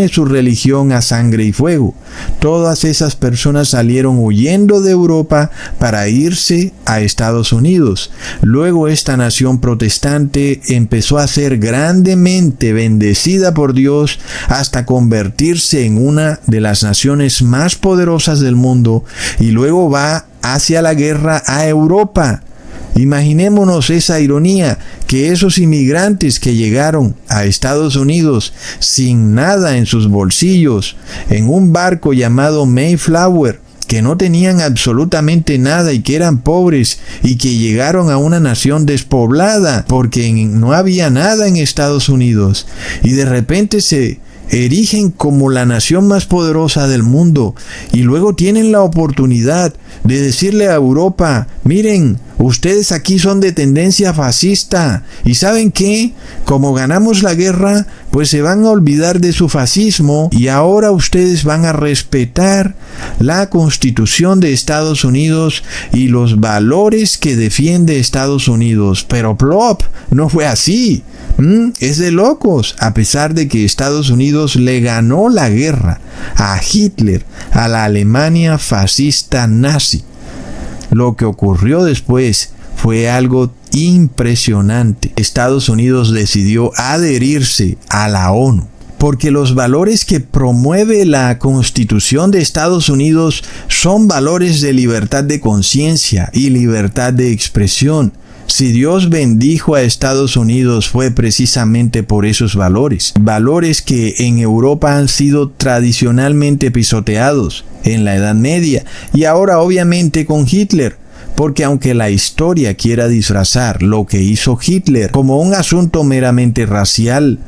su religión a sangre y fuego. Todas esas personas salieron huyendo de Europa para irse a Estados Unidos. Luego esta nación protestante empezó a ser grandemente bendecida por Dios hasta convertirse en una de las naciones más poderosas del mundo, y luego va hacia la guerra a Europa. Imaginémonos esa ironía, que esos inmigrantes que llegaron a Estados Unidos sin nada en sus bolsillos, en un barco llamado Mayflower, que no tenían absolutamente nada y que eran pobres, y que llegaron a una nación despoblada porque no había nada en Estados Unidos, y de repente se erigen como la nación más poderosa del mundo, y luego tienen la oportunidad de decirle a Europa: miren, ustedes aquí son de tendencia fascista, y ¿saben qué? Como ganamos la guerra, pues se van a olvidar de su fascismo, y ahora ustedes van a respetar la Constitución de Estados Unidos y los valores que defiende Estados Unidos. Pero plop, no fue así. Es de locos. A pesar de que Estados Unidos le ganó la guerra a Hitler, a la Alemania fascista nazi, lo que ocurrió después fue algo impresionante. Estados Unidos decidió adherirse a la ONU, porque los valores que promueve la Constitución de Estados Unidos son valores de libertad de conciencia y libertad de expresión. Si Dios bendijo a Estados Unidos fue precisamente por esos valores. Valores que en Europa han sido tradicionalmente pisoteados en la Edad Media y ahora obviamente con Hitler. Porque aunque la historia quiera disfrazar lo que hizo Hitler como un asunto meramente racial,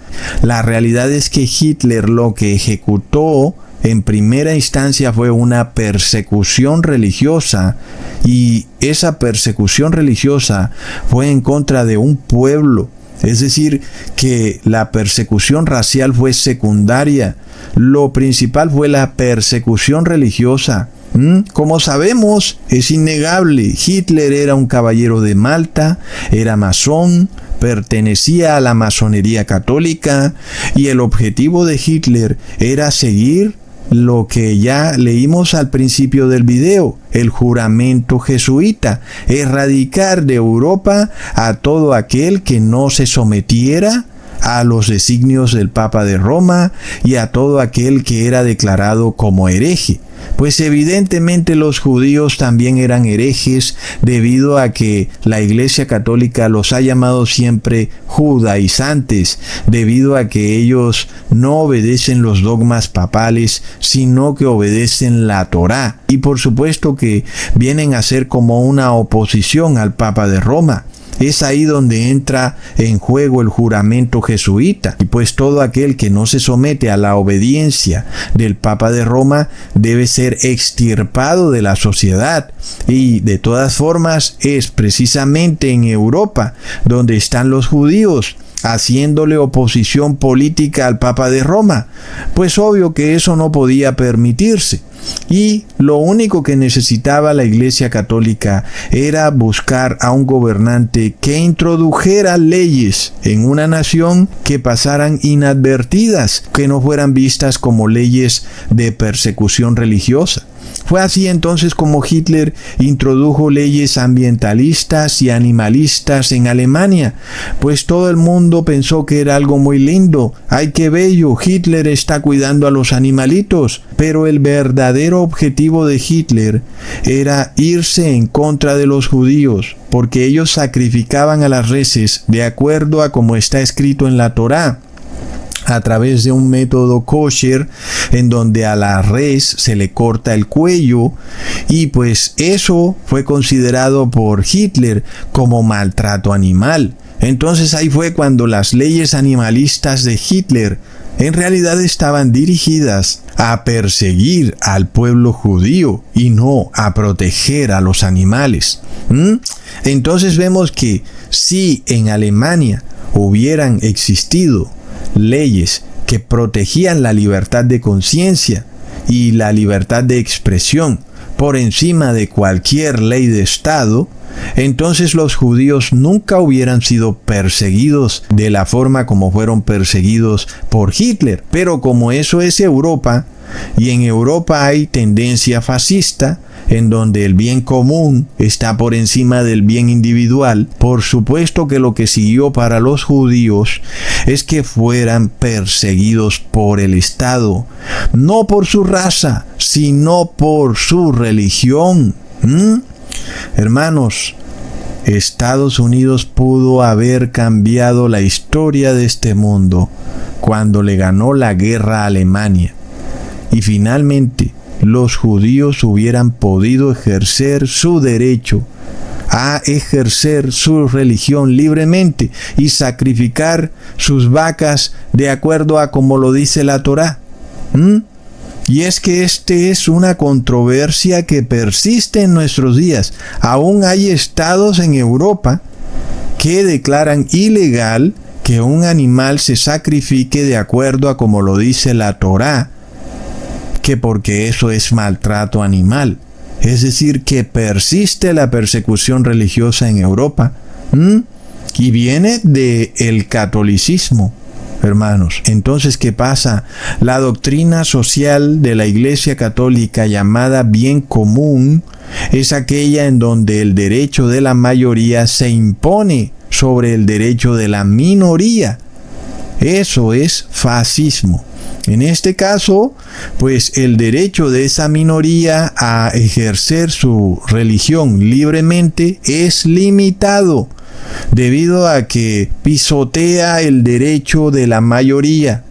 la realidad es que Hitler lo que ejecutó en primera instancia fue una persecución religiosa, y esa persecución religiosa fue en contra de un pueblo. Es decir, que la persecución racial fue secundaria. Lo principal fue la persecución religiosa. Como sabemos, es innegable, Hitler era un caballero de Malta, era masón, pertenecía a la masonería católica, y el objetivo de Hitler era seguir lo que ya leímos al principio del video, el juramento jesuita: erradicar de Europa a todo aquel que no se sometiera a los designios del Papa de Roma y a todo aquel que era declarado como hereje. Pues evidentemente los judíos también eran herejes, debido a que la Iglesia Católica los ha llamado siempre judaizantes, debido a que ellos no obedecen los dogmas papales, sino que obedecen la Torá. Y por supuesto que vienen a ser como una oposición al Papa de Roma. Es ahí donde entra en juego el juramento jesuita. Y pues todo aquel que no se somete a la obediencia del Papa de Roma debe ser extirpado de la sociedad. Y de todas formas es precisamente en Europa donde están los judíos haciéndole oposición política al Papa de Roma. Pues obvio que eso no podía permitirse. Y lo único que necesitaba la Iglesia Católica era buscar a un gobernante que introdujera leyes en una nación que pasaran inadvertidas, que no fueran vistas como leyes de persecución religiosa. Fue así entonces como Hitler introdujo leyes ambientalistas y animalistas en Alemania, pues todo el mundo pensó que era algo muy lindo. ¡Ay, qué bello! Hitler está cuidando a los animalitos. Pero el verdadero objetivo de Hitler era irse en contra de los judíos, porque ellos sacrificaban a las reses de acuerdo a como está escrito en la Torá, a través de un método kosher, en donde a la res se le corta el cuello, y pues eso fue considerado por Hitler como maltrato animal. Entonces ahí fue cuando las leyes animalistas de Hitler en realidad estaban dirigidas a perseguir al pueblo judío y no a proteger a los animales. Entonces vemos que si en Alemania hubieran existido leyes que protegían la libertad de conciencia y la libertad de expresión, por encima de cualquier ley de Estado, entonces los judíos nunca hubieran sido perseguidos de la forma como fueron perseguidos por Hitler. Pero como eso es Europa, y en Europa hay tendencia fascista, en donde el bien común está por encima del bien individual, por supuesto que lo que siguió para los judíos es que fueran perseguidos por el Estado, no por su raza, sino por su religión. Hermanos, Estados Unidos pudo haber cambiado la historia de este mundo cuando le ganó la guerra a Alemania. Y finalmente, los judíos hubieran podido ejercer su derecho a ejercer su religión libremente y sacrificar sus vacas de acuerdo a como lo dice la Torá. Y es que este es una controversia que persiste en nuestros días. Aún hay estados en Europa que declaran ilegal que un animal se sacrifique de acuerdo a como lo dice la Torá, que porque eso es maltrato animal. Es decir, que persiste la persecución religiosa en Europa. Y viene del catolicismo, hermanos. Entonces, ¿qué pasa? La doctrina social de la Iglesia Católica llamada bien común es aquella en donde el derecho de la mayoría se impone sobre el derecho de la minoría. Eso es fascismo. En este caso, pues el derecho de esa minoría a ejercer su religión libremente es limitado debido a que pisotea el derecho de la mayoría.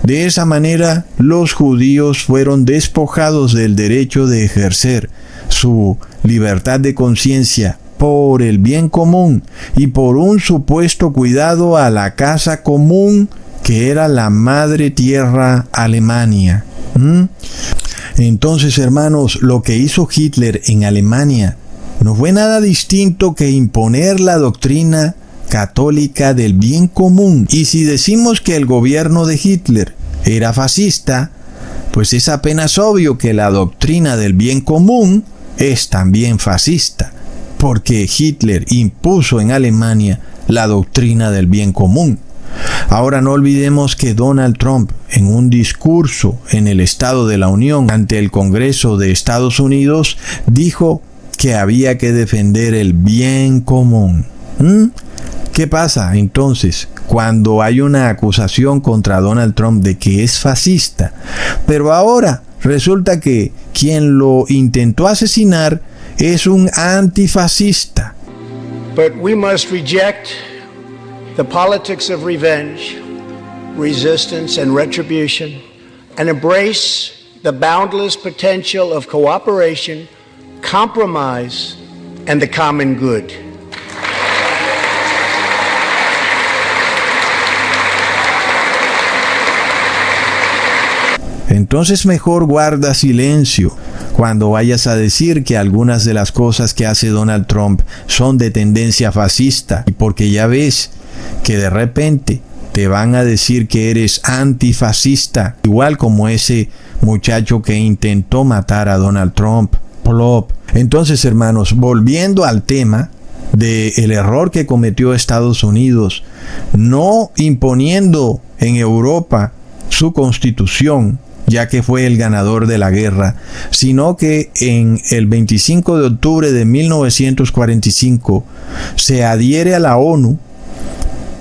De esa manera, los judíos fueron despojados del derecho de ejercer su libertad de conciencia por el bien común y por un supuesto cuidado a la casa común que era la madre tierra Alemania. Entonces, hermanos, lo que hizo Hitler en Alemania no fue nada distinto que imponer la doctrina católica del bien común. Y si decimos que el gobierno de Hitler era fascista, pues es apenas obvio que la doctrina del bien común es también fascista, porque Hitler impuso en Alemania la doctrina del bien común. Ahora no olvidemos que Donald Trump, en un discurso en el Estado de la Unión ante el Congreso de Estados Unidos, dijo que había que defender el bien común. ¿Qué pasa entonces cuando hay una acusación contra Donald Trump de que es fascista? Pero ahora resulta que quien lo intentó asesinar es un antifascista. But we must reject the politics of revenge, resistance, and retribution, and embrace the boundless potential of cooperation, compromise, and the common good. Entonces mejor guarda silencio cuando vayas a decir que algunas de las cosas que hace Donald Trump son de tendencia fascista, porque ya ves que de repente te van a decir que eres antifascista, igual como ese muchacho que intentó matar a Donald Trump. Plop. Entonces, hermanos, volviendo al tema del error que cometió Estados Unidos, no imponiendo en Europa su constitución, ya que fue el ganador de la guerra, sino que en el 25 de octubre de 1945 se adhiere a la ONU,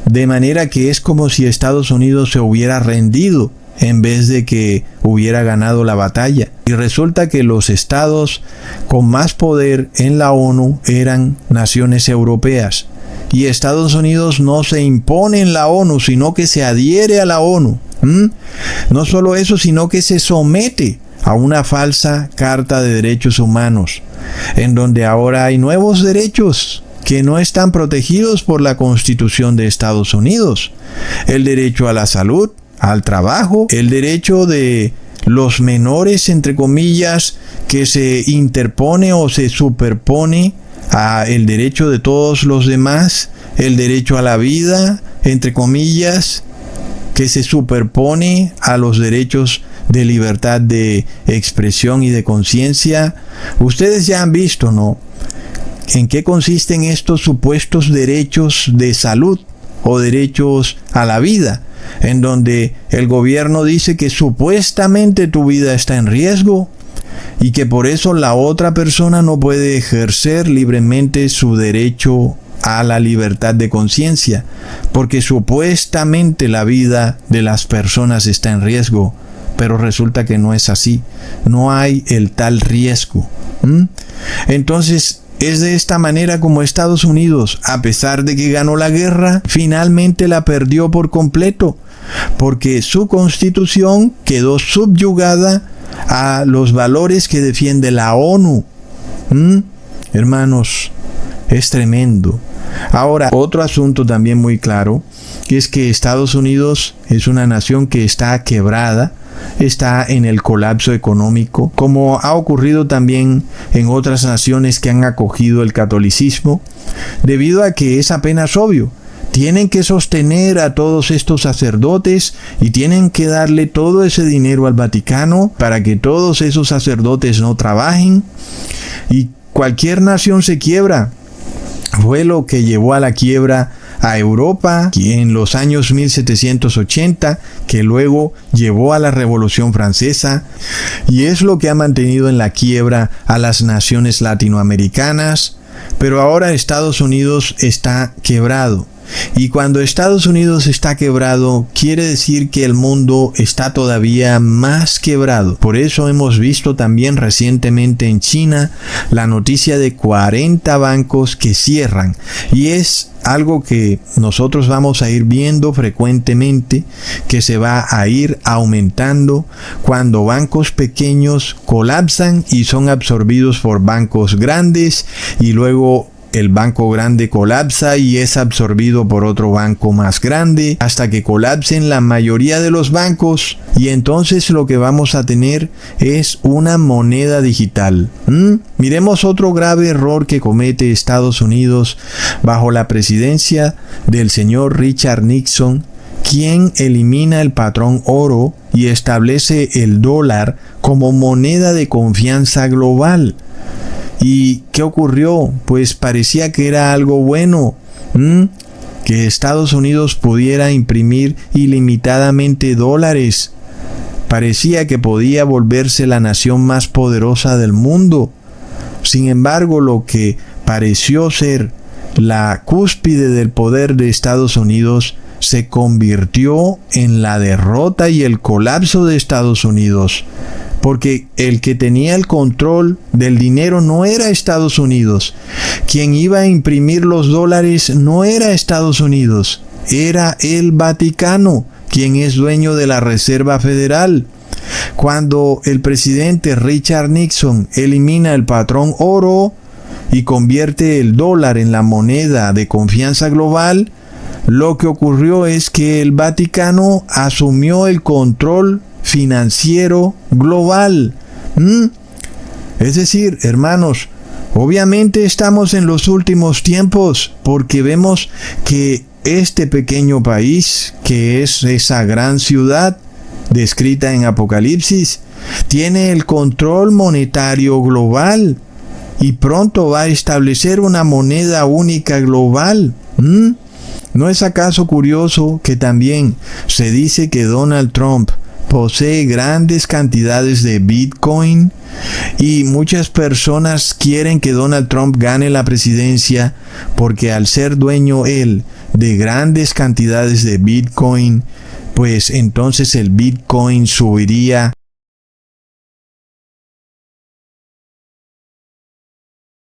de manera que es como si Estados Unidos se hubiera rendido en vez de que hubiera ganado la batalla. Y resulta que los estados con más poder en la ONU eran naciones europeas. Y Estados Unidos no se impone en la ONU, sino que se adhiere a la ONU. No solo eso, sino que se somete a una falsa Carta de Derechos Humanos, en donde ahora hay nuevos derechos que no están protegidos por la Constitución de Estados Unidos. El derecho a la salud, al trabajo, el derecho de los menores, entre comillas, que se interpone o se superpone a el derecho de todos los demás, el derecho a la vida, entre comillas, que se superpone a los derechos de libertad de expresión y de conciencia. Ustedes ya han visto, ¿no?, en qué consisten estos supuestos derechos de salud o derechos a la vida, en donde el gobierno dice que supuestamente tu vida está en riesgo y que por eso la otra persona no puede ejercer libremente su derecho a la libertad de conciencia, porque supuestamente la vida de las personas está en riesgo, pero resulta que no es así, no hay el tal riesgo. Entonces, es de esta manera como Estados Unidos, a pesar de que ganó la guerra, finalmente la perdió por completo, porque su constitución quedó subyugada a los valores que defiende la ONU. Hermanos, es tremendo. Ahora, otro asunto también muy claro, que es que Estados Unidos es una nación que está quebrada, está en el colapso económico, como ha ocurrido también en otras naciones que han acogido el catolicismo, debido a que es apenas obvio. Tienen que sostener a todos estos sacerdotes y tienen que darle todo ese dinero al Vaticano para que todos esos sacerdotes no trabajen, y cualquier nación se quiebra. Fue lo que llevó a la quiebra a Europa en los años 1780, que luego llevó a la Revolución Francesa, y es lo que ha mantenido en la quiebra a las naciones latinoamericanas. Pero ahora Estados Unidos está quebrado. Y cuando Estados Unidos está quebrado, quiere decir que el mundo está todavía más quebrado. Por eso hemos visto también recientemente en China la noticia de 40 bancos que cierran. Y es algo que nosotros vamos a ir viendo frecuentemente, que se va a ir aumentando cuando bancos pequeños colapsan y son absorbidos por bancos grandes, y luego el banco grande colapsa y es absorbido por otro banco más grande, hasta que colapsen la mayoría de los bancos, y entonces lo que vamos a tener es una moneda digital. Miremos otro grave error que comete Estados Unidos bajo la presidencia del señor Richard Nixon, quien elimina el patrón oro y establece el dólar como moneda de confianza global. ¿Y qué ocurrió? Pues parecía que era algo bueno, que Estados Unidos pudiera imprimir ilimitadamente dólares. Parecía que podía volverse la nación más poderosa del mundo. Sin embargo, lo que pareció ser la cúspide del poder de Estados Unidos se convirtió en la derrota y el colapso de Estados Unidos. Porque el que tenía el control del dinero no era Estados Unidos. Quien iba a imprimir los dólares no era Estados Unidos, era el Vaticano, quien es dueño de la Reserva Federal. Cuando el presidente Richard Nixon elimina el patrón oro y convierte el dólar en la moneda de confianza global, lo que ocurrió es que el Vaticano asumió el control financiero global. Es decir, hermanos, obviamente estamos en los últimos tiempos, porque vemos que este pequeño país, que es esa gran ciudad descrita en Apocalipsis, tiene el control monetario global y pronto va a establecer una moneda única global. ¿No es acaso curioso que también se dice que Donald Trump posee grandes cantidades de Bitcoin y muchas personas quieren que Donald Trump gane la presidencia porque al ser dueño él de grandes cantidades de Bitcoin, pues entonces el Bitcoin subiría